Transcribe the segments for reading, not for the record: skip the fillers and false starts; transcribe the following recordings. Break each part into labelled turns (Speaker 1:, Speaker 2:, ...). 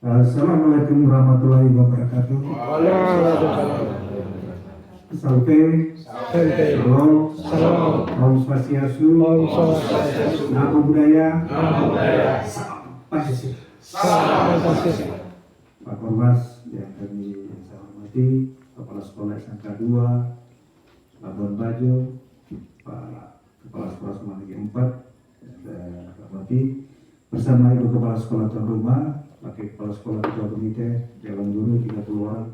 Speaker 1: Assalamualaikum warahmatullahi wabarakatuh. Salve, Shalom, Om Swastiastu, Namo Buddhaya, Salam Pancasila. Pak Korwas yang kami saya hormati, Kepala Sekolah SMK 2, Labuan Bajo, Pak Kepala Sekolah Sekolah Negeri 4, saya hormati, bersama Ibu Kepala Sekolah tuan rumah, Wakil Kepala Sekolah Ketua Komite, Dewan Guru 30 orang,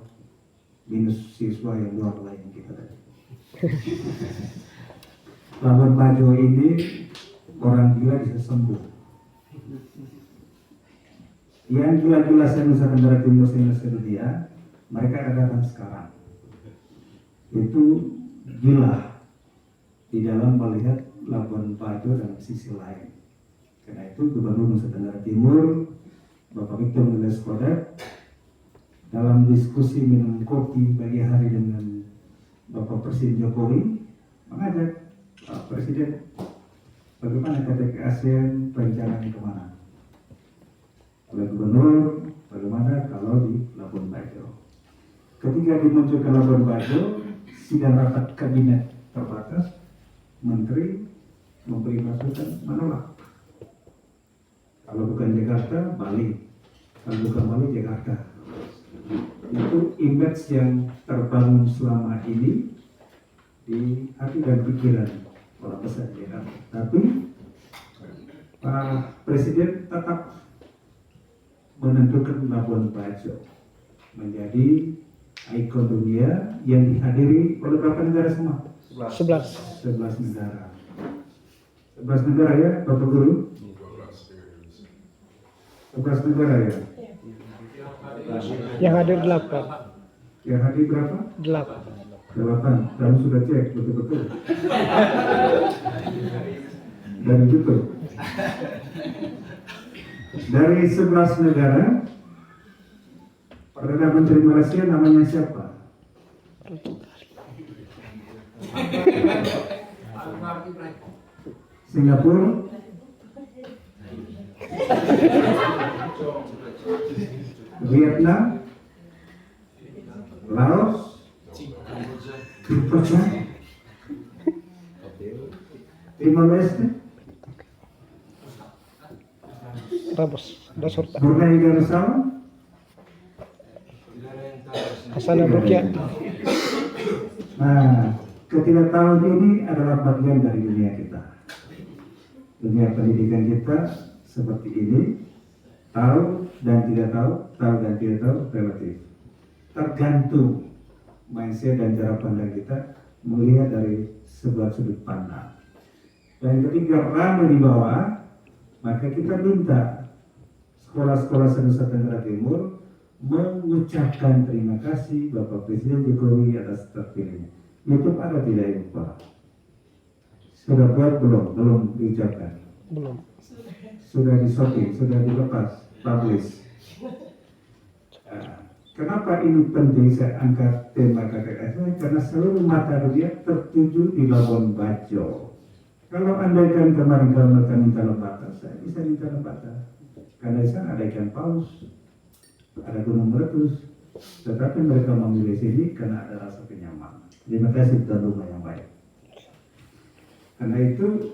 Speaker 1: minus siswa yang 2 lain kita tadi. Labuan Bajo ini orang gila bisa sembuh. Yang gila-gila se-Nusa Tenggara Timur se-Dunia, mereka datang sekarang. Itu gila di dalam melihat Labuan Bajo dalam sisi lain. Karena itu Gubernur Nusa Tenggara Timur, Bapak Victor Meles Kodat, dalam diskusi minum kopi pagi hari dengan Bapak Presiden Jokowi, mengajak Pak Presiden bagaimana KTT ASEAN perencanaan kemana. Oleh Gubernur, bagaimana kalau di Labuan Bajo. Ketika dimunculkan Labuan Bajo, sidang rapat kabinet terbatas, Menteri memberi masukan menolak. Kalau bukan Jakarta, Bali. Kalau bukan Bali, Jakarta. Itu image yang terbangun selama ini di hati dan pikiran orang besar Jakarta. Tapi Pak Presiden tetap menentukan Labuan Bajo menjadi ikon dunia yang dihadiri oleh berapa negara semua? 11 negara. 11 negara ya, Bapak Guru? 11 negara ya?
Speaker 2: Yang hadir 8.
Speaker 1: Yang hadir berapa? 8. Kamu sudah cek betul-betul. Dan betul. Dari 11 negara, Perdana Menteri Malaysia namanya siapa? Singapura, Vietnam, Laos, Kamboja, Timor Leste, Brunei Darussalam,
Speaker 2: Hasanah Rukyat.
Speaker 1: Nah, ketidaktahuan ini adalah bagian dari dunia kita. Dunia pendidikan kita seperti ini, tahu dan tidak tahu, tahu dan tidak tahu relatif. Tergantung mindset dan cara pandang kita melihat dari sebuah sudut pandang. Dan ketika ramai di bawah, maka kita minta sekolah-sekolah se-Nusa Tenggara Timur mengucapkan terima kasih Bapak Presiden Jokowi atas terpilihnya. YouTube ada tidak Ibu Pak? Sudah buat belum? Belum diucapkan?
Speaker 2: Belum.
Speaker 1: Sudah di-shooting, sudah dilepas, publish. Kenapa ini penting saya angkat tema KKS? Karena seluruh mata dunia tertuju di Labuan Bajo. Kalau andaikan kemarin kalau mereka minta Lembata, saya bisa minta Lembata. Karena di sana ada ikan paus, ada gunung meletus, tetapi mereka memilih sini karena ada rasa kenyamanan. Terima kasih tuan rumah yang baik. Karena itu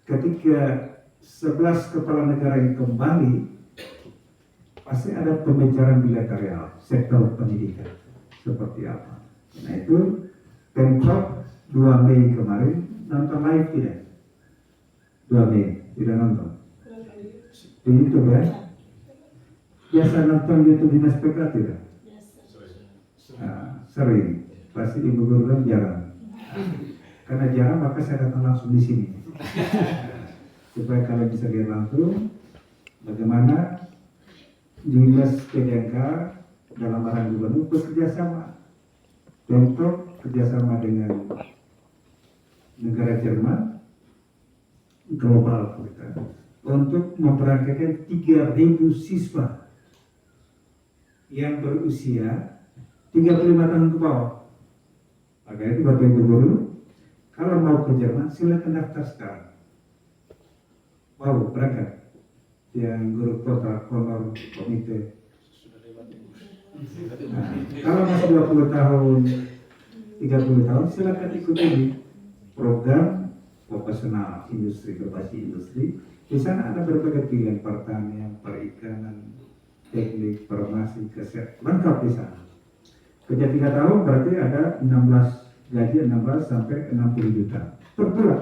Speaker 1: ketika 11 kepala negara yang kembali, pasti ada pembicaraan bilateral sektor pendidikan seperti apa. Nah itu Pemkot 2 Mei kemarin nonton live tidak? 2 Mei tidak nonton di YouTube ya? Biasa nonton YouTube Dinas PK tidak? Nah, sering. Pasti Ibu Guru kan jarang. Karena jarang maka saya datang langsung di sini supaya kalian bisa lihat langsung bagaimana Dinas PDNK dalam arahan Gubernur bekerja sama untuk kerjasama dengan negara Jerman global kita untuk memberangkatkan 3.000 siswa yang berusia 35 tahun ke bawah. Maka itu Bapak Ibu Guru, kalau mau ke Jerman silakan daftar sekarang. Mau berangkat? Yang guru kota honor komite Nah, kalau masih 20 tahun, 30 tahun, silakan ikut ini program vocational industri, berbasis industri. Di sana ada berbagai pilihan pertanian, perikanan, teknik, farmasi, kesehatan, lengkap di sana. Kerja 3 tahun berarti ada 16 gaji 16 sampai 60 juta per bulan.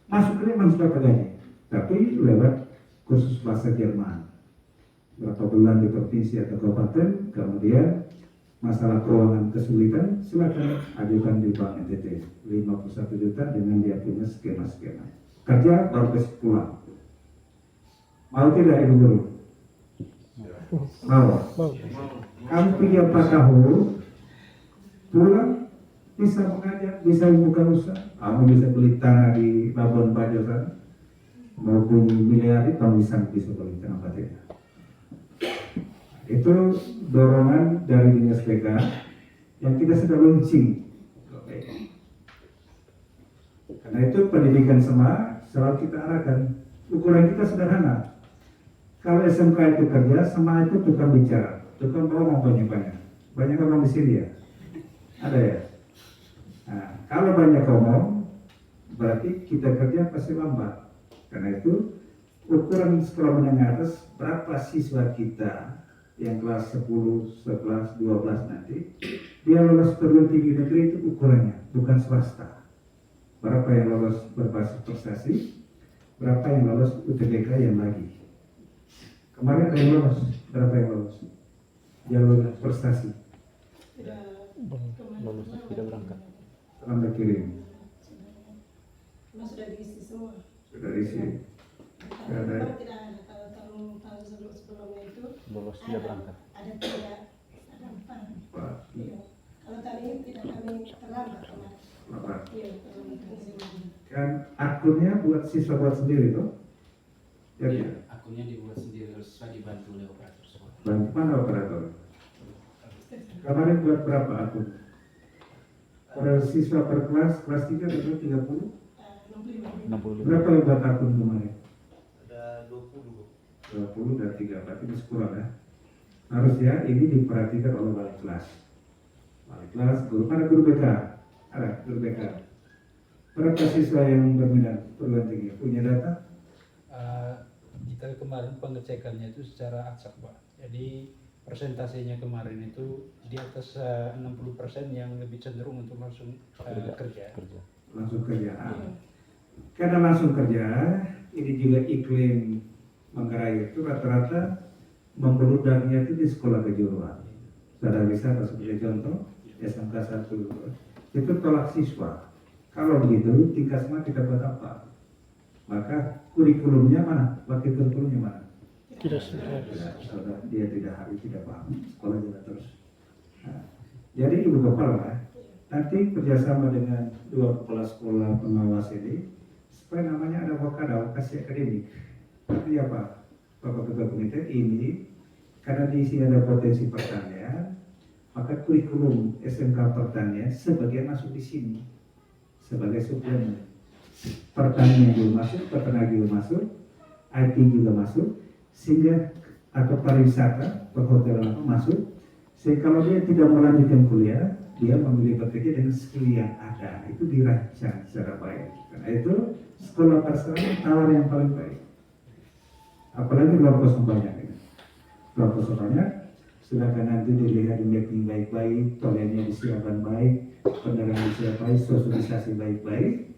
Speaker 1: Masuk ini sudah gaji, tapi lewat kursus bahasa Jerman. Berapa bulan di provinsi atau kabupaten, kemudian masalah keuangan kesulitan, silakan ajukan di Bank NTT 51 juta dengan dia punya skema-skema. Kerja baru besok pulang. Mau tidak ibu guru? Mau. Kamu pergi 4 tahun, pulang bisa mengajar, bisa membuka usaha. Kamu bisa beli tanah di Labuan Bajo sana, maupun miliar kamu bisa beli tanah tidak. Itu dorongan dari dinas PK yang kita sudah launching. Karena itu pendidikan selalu kita arahkan. Ukuran kita sederhana. Kalau SMK itu kerja, SMA itu tukang bicara, tukang ngomong banyak-banyak. Banyak orang di sini ya? Ada ya? Nah, kalau banyak ngomong, berarti kita kerja pasti lambat. Karena itu, ukuran sekolah menengah atas, berapa siswa kita yang kelas 10, 11, 12 nanti, dia lolos perguruan tinggi negeri itu ukurannya, bukan swasta. Berapa yang lolos berbasis prestasi, berapa yang lolos UTBK yang lagi. Kemarin ada yang lolos, berapa yang lolos? Jalur prestasi.
Speaker 2: Lolos tidak berangkat.
Speaker 1: Selamat kirim.
Speaker 3: Sudah diisi semua.
Speaker 1: Sudah diisi.
Speaker 3: Tidak ada. Kalau tahun sebelumnya itu
Speaker 2: Lolos tidak berangkat.
Speaker 3: Ada 3, ada 4. Iya. Kalau tahun ini tidak, kami terlambat kemarin.
Speaker 1: Bapak.
Speaker 3: Iya, terlambat.
Speaker 1: Kan akunnya buat siswa buat sendiri tuh.
Speaker 4: Iya, akunnya dibuat sendiri, harus dibantu oleh operator sekolah.
Speaker 1: Bantu mana operator? Kemarin buat berapa akun? Per siswa per kelas 3 berapa 30?
Speaker 3: 65.
Speaker 1: Berapa yang buat akun kemarin?
Speaker 5: Ada 20.
Speaker 1: 20 dan 3, berarti masih kurang ya. Harusnya ini diperhatikan oleh wali kelas. Wali kelas, guru, mana guru BK? Ada guru BK. Berapa siswa yang berminat perguruan tinggi? Punya data?
Speaker 4: Kita kemarin pengecekannya itu secara acak, Pak. Jadi persentasenya kemarin itu di atas 60% yang lebih cenderung untuk langsung kerja.
Speaker 1: Langsung kerja. Karena langsung kerja, ini juga iklim Manggarai itu rata-rata membeludaknya itu di sekolah kejuruan. Saudara bisa sebagai contoh, SMK 1 itu tolak siswa. Kalau begitu, tingkat SMA kita buat apa? Maka kurikulumnya mana? Wakil kurikulumnya mana?
Speaker 2: Tidak.
Speaker 1: Dia tidak paham. Sekolah juga terus. Nah, jadi ibu kepala nanti kerjasama dengan 2 kepala sekolah pengawas ini supaya namanya ada vokasi akademik. Artinya apa? Bapak Ketua Komite ini karena di sini ada potensi pertanian, maka kurikulum SMK pertanian sebagian masuk di sini sebagai suplemen. Pertanian juga masuk, peternak juga masuk, IT juga masuk, sehingga atau pariwisata, perhotelan masuk. Sehingga kalau dia tidak melanjutkan kuliah, dia memilih bekerja dengan skill yang ada, itu dirancang secara baik. Karena itu sekolah persatuan tawar yang paling baik. Apalagi ruang kosong banyak ini. Ruang kosong banyak, silakan nanti dilihat di mapping baik-baik, toiletnya disiapkan baik, penerangan disiapkan baik, sosialisasi baik-baik.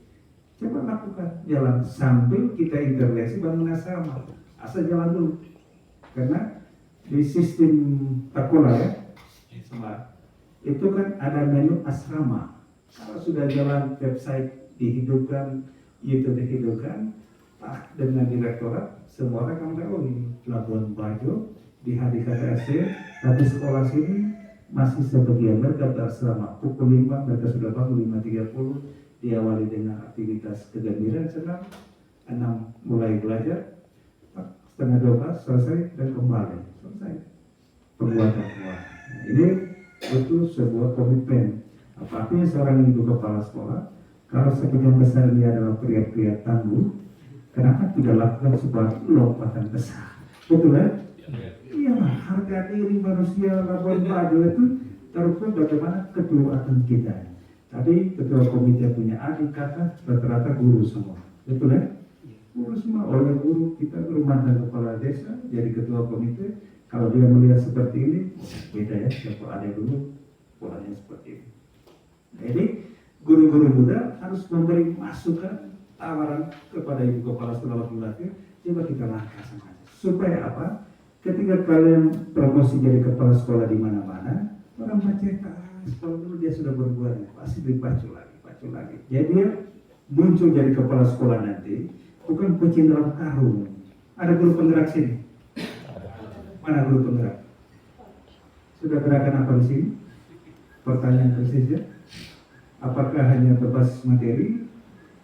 Speaker 1: Coba lakukan jalan sambil kita intervensi bangun asrama, asal jalan dulu. Karena di sistem Takola ya, itu kan ada menu asrama. Kalau sudah jalan website dihidupkan, YouTube dihidupkan, dengan direktorat, semua orang akan tahu ini Labuan Bajo di hari KTSC, tapi sekolah sini masih sebagian mereka berasrama. Pukul 5 mereka sudah bangun 5.30. Diawali dengan aktivitas kegembiraan senang, 6 mulai belajar, setengah 12 selesai dan kembali selesai perbuatan. Ini betul sebuah komitmen. Apa artinya seorang ibu kepala sekolah kalau sebagian besar dia adalah pria-pria tangguh, kenapa tidak lakukan sebuah lompatan besar? Betul ya? Iya, harga diri manusia Labuan Bajo itu terukur bagaimana kedaulatan kita. Tadi ketua komite punya adik kakak rata-rata guru semua, betul ya? Guru semua, oleh guru kita mantan kepala desa jadi ketua komite. Kalau dia melihat seperti ini, beda ya. Siapa ada dulu polanya seperti ini. Jadi guru-guru muda harus memberi masukan, tawaran kepada ibu kepala sekolah laki-laki. Coba kita langkah sama supaya apa? Ketika kalian promosi jadi kepala sekolah di mana-mana, orang baca sekolah dulu dia sudah berbuat, pasti dipacu lagi. Jadi dia muncul jadi kepala sekolah nanti, bukan kucing dalam karung. Ada guru penggerak sini? Mana guru penggerak? Sudah gerakan apa di sini? Pertanyaan persisnya, apakah hanya bebas materi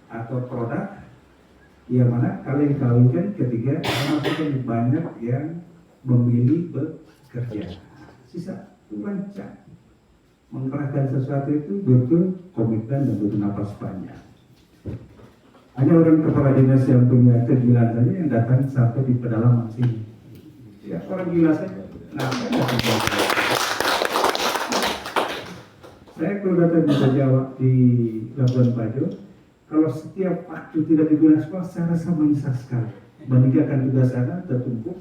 Speaker 1: atau produk? Yang mana kalian kawinkan ketika masih banyak yang memilih bekerja. Sisa rancang. Mengerahkan sesuatu itu butuh komitmen dan butuh napas panjang. Hanya orang kepala dinas yang punya kegilaan saja yang datang sampai di pedalaman sini. Ya orang gila saja. Nah, saya kalau datang di Jawa di Labuan Bajo, kalau setiap waktu tidak digunakan sekolah, saya rasa menyesal sekali. Meninggalkan tugas sana tertumpuk,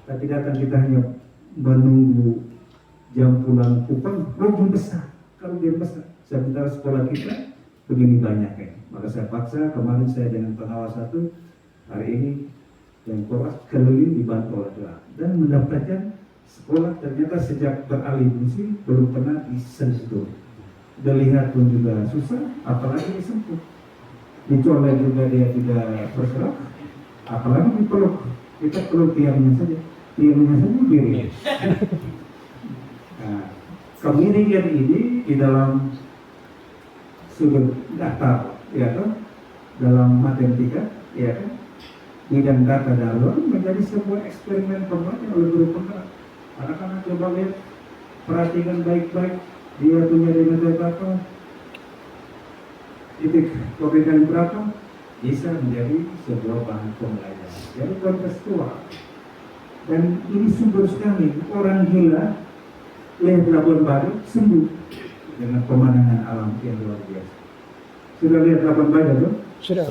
Speaker 1: tapi datang kita hanya menunggu jam pulang Kupang, rugi besar. Kalau dia besar, sementara sekolah kita begini banyak ya. Maka saya paksa, kemarin saya dengan pengawas satu, hari ini yang koas keliling dibantu oleh Tuhan. Dan mendapatkan sekolah ternyata sejak beralih fungsi belum pernah disentuh. Dilihat pun juga susah, apalagi disentuh. Dicolek juga dia tidak bergerak, apalagi dipeluk. Kita peluk tiangnya saja diri. Nah, kemiringan ini di dalam sudut data, ya kan, dalam matematika, ya kan, bidang data dalam menjadi sebuah eksperimen pembelajaran oleh guru penggerak. Anak-anak coba lihat, perhatikan baik-baik, dia punya dimensi berapa, titik koordinat berapa, bisa menjadi sebuah bahan pembelajaran. Jadi kontekstual. Dan ini sumber sekali, orang gila lihat Labuan Bajo sembuh dengan pemandangan alam yang luar biasa. Sudah lihat Labuan Bajo tuh?
Speaker 2: Sudah.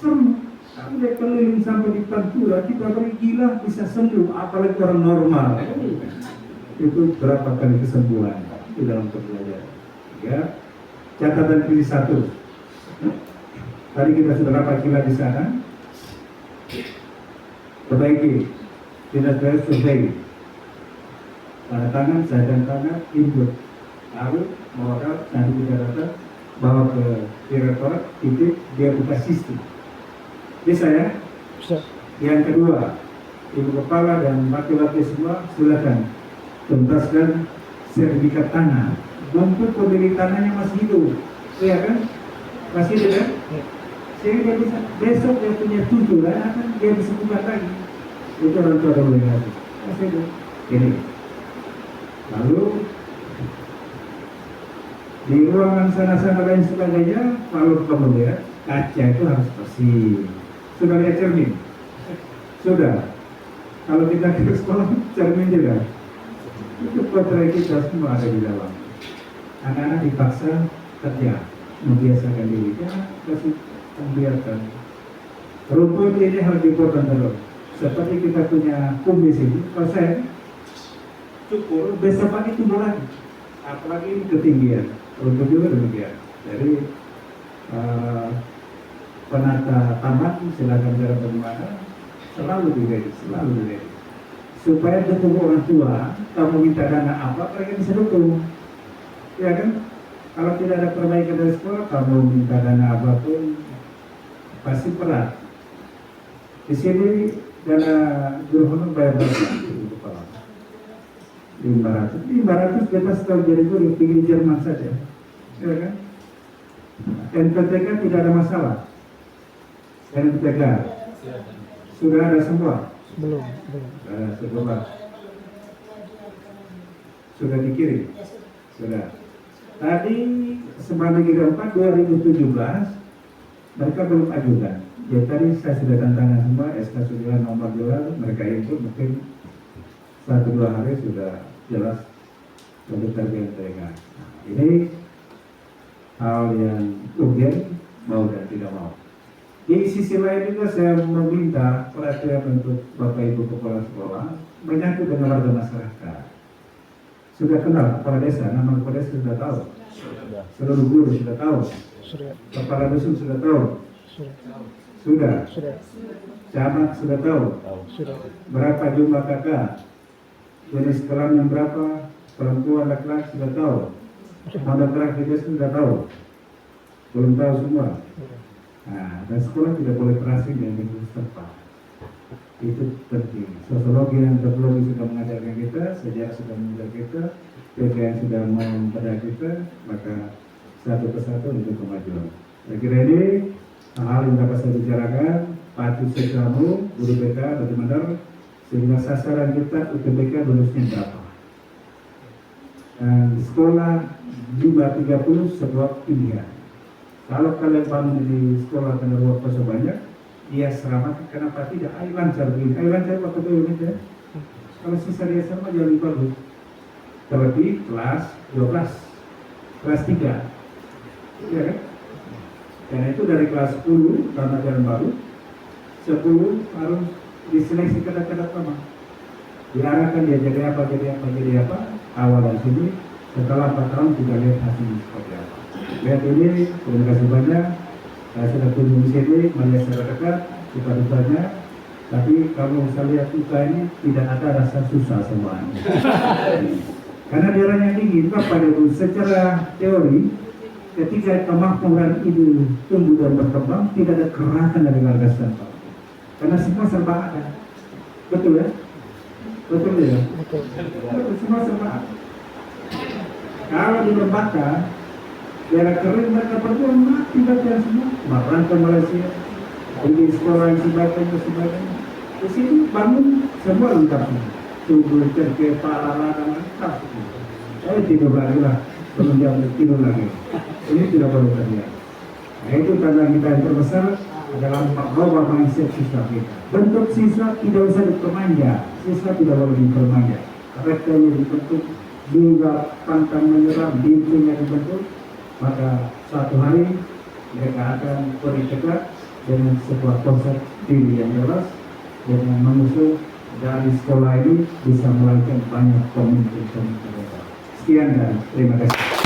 Speaker 1: Sembuh. Kami lihat keliling sampai di Pantura, kita beri gila bisa sembuh, apalagi orang normal. Itu berapa kali kesembuhan di dalam pembelajaran. Ya, catatan krisis 1. Tadi kita sudah rapat gila di sana. Perbaiki, tidak ada survei. Tanda tangan, saya dan tangan, input. Lalu modal, nanti kita datang, bawa ke direktorat, titik, dia buka sistem. Bisa ya?
Speaker 2: Bisa.
Speaker 1: Yang kedua, ibu kepala dan laki-laki semua silakan tuntaskan sertifikat tanah. Untuk pemilik tanahnya masih hidup, ya kan? Masih hidup kan? Sehingga dia bisa, besok dia punya tujuh kan, dia bisa buka lagi. Itu orang tua boleh lagi. Masih hidup. Ini. Lalu di ruangan sana-sana lain sebagainya, kalau kamu lihat kaca itu harus bersih. Sudah lihat cermin? Sudah. Kalau kita ke sekolah cermin juga. Itu potret kita semua ada di dalam. Anak-anak dipaksa kerja, membiasakan diri. Jangan kasih membiarkan. Rumput ini harus dipotong dulu. Seperti kita punya kumis ini, kalau saya cukur, besok pagi tumbuh lagi. Apalagi ini ketinggian. Rumput juga demikian. Jadi penata taman silakan cara bagaimana selalu di ready. Supaya dukung orang tua, kamu minta dana apa, mereka bisa dukung. Ya kan? Kalau tidak ada perbaikan dari sekolah, kamu minta dana apapun pasti berat. Di sini dana guru honor bayar berapa? 500 bebas kalau jadi guru tinggi Jerman saja, ya kan? NPTK tidak ada masalah. NPTK sudah ada semua.
Speaker 2: Belum.
Speaker 1: Sebelum sudah dikirim, sudah. Tadi Semana 4 2017 mereka belum ajukan. Ya tadi saya sudah tantangan semua, SK sudah nomor jelas, mereka itu mungkin 1-2 hari sudah jelas untuk terbilang mereka. Nah, ini hal yang urgen, mau dan tidak mau. Di sisi lain juga saya meminta perhatian untuk Bapak Ibu Kepala Sekolah menyangkut dengan warga masyarakat. Sudah kenal kepala desa, nama kepala desa sudah tahu,
Speaker 2: Sudah.
Speaker 1: seluruh guru sudah tahu,
Speaker 2: Sudah.
Speaker 1: kepala dusun sudah tahu, sudah,
Speaker 2: Sudah.
Speaker 1: camat sudah tahu,
Speaker 2: Tahu.
Speaker 6: Sudah.
Speaker 1: berapa jumlah kakak, jenis kelamin berapa, perempuan laki-laki sudah tahu, modal terakhir sudah tahu, belum tahu semua. Nah, dan sekolah tidak boleh terasing dengan lingkungan setempat. Itu penting. Sosiologi dan antropologi sudah mengajarkan kita, sejarah sudah mengajar kita, PKN sudah memperdayakan kita, maka satu persatu untuk kemajuan. Saya kira ini hal yang dapat saya bicarakan, patut saya kamu, guru BK, bagaimana sehingga sasaran kita UTBK lulusnya berapa. Dan di sekolah 530 sebuah pilihan. Kalau kalian bangun di sekolah karena ruang kosong banyak, dia selamat, kenapa tidak? Ayo lancar begini, ayo lancar waktu itu ya. Kalau sisa dia sama jangan bagus. Terlebih kelas 12, kelas 3, ya kan? Karena itu dari kelas 10 karena ajaran baru, 10 harus diseleksi kadang-kadang sama. Diarahkan dia jadi apa, awal dari sini, setelah 4 tahun kita lihat hasilnya seperti apa. Lihat ini, terima kasih banyak. Saya sudah tunggu di sini, melihat secara dekat, kita dutanya. Tapi kalau saya lihat duta ini, tidak ada rasa susah semuanya. Karena daerahnya tinggi, pada itu secara teori, ketika kemakmuran ini tumbuh dan berkembang, tidak ada kerakan dari warga setempat. Karena semua serba ada. Betul ya? Betul ya?
Speaker 6: Betul.
Speaker 1: Betul, semua serba ada. Kalau di Lembata, daerah kering mereka berdua mati bagian semua. Marang ke Malaysia, di sekolah yang sebagainya. Di sini bangun semua lengkap. Tubuh cerke, pala, lengkap. Saya tidur lagi lah, belum jam tidur lagi. Ini tidak boleh terjadi. Nah itu tanda kita yang terbesar adalah merubah mindset siswa kita. Bentuk siswa tidak usah dipermanja, siswa tidak boleh dipermanja. Karakternya dibentuk, juga pantang menyerah, bimbingnya dibentuk. Maka suatu hari mereka akan berdekat dengan sebuah konsep diri yang jelas dengan mengusung dari sekolah ini bisa melahirkan banyak pemimpin. Sekian dan terima kasih.